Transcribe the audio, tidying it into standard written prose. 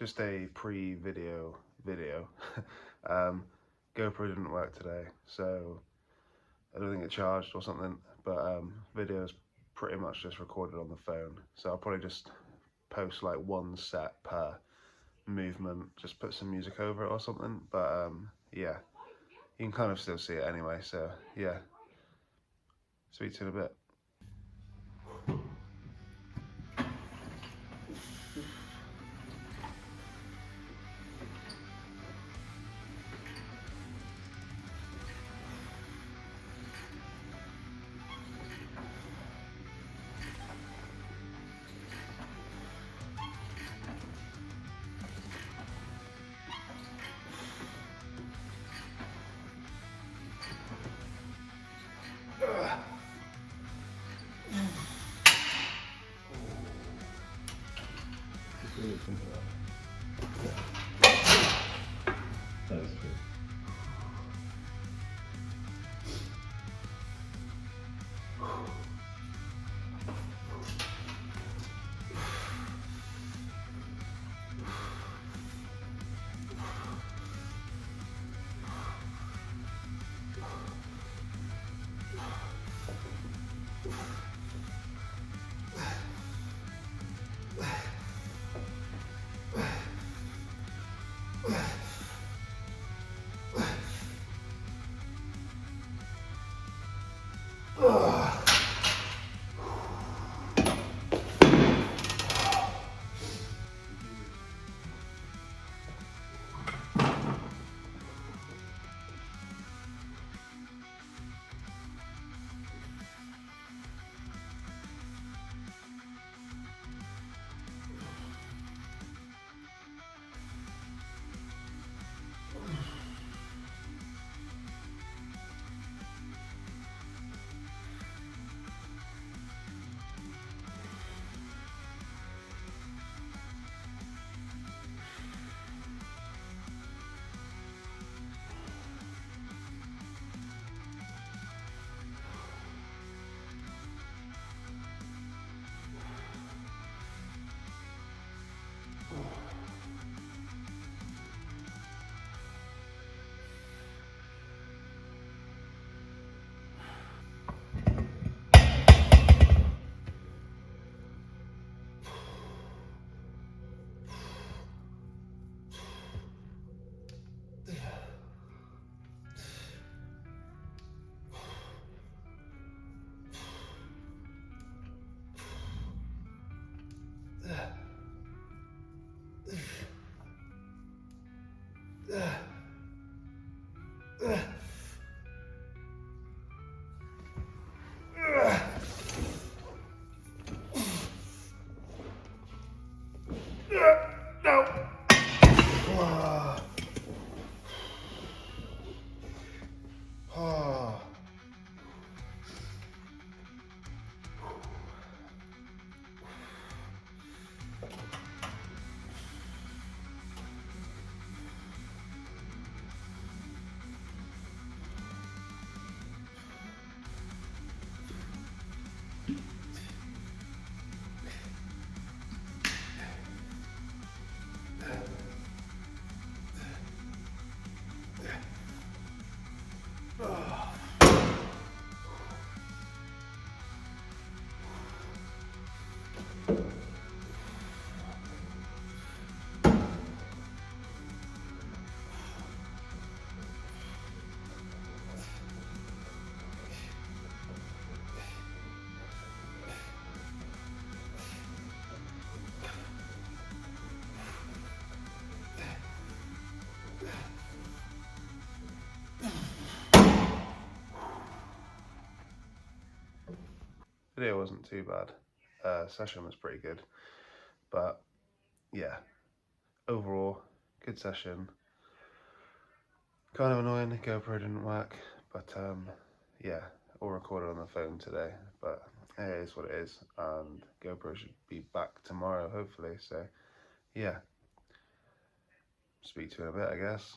Just a pre-video video. GoPro didn't work today, so I don't think it charged or something, but video is pretty much just recorded on the phone. So I'll probably just post like one set per movement, just put some music over it or something. But yeah, you can kind of still see it anyway, so yeah. Speak to you in a bit. That is true. Video wasn't too bad. Session was pretty good, but yeah, overall good session. Kind of annoying the GoPro didn't work, but yeah, all recorded on the phone today. But it is what it is, and GoPro should be back tomorrow hopefully. So yeah, speak to you in a bit, I guess.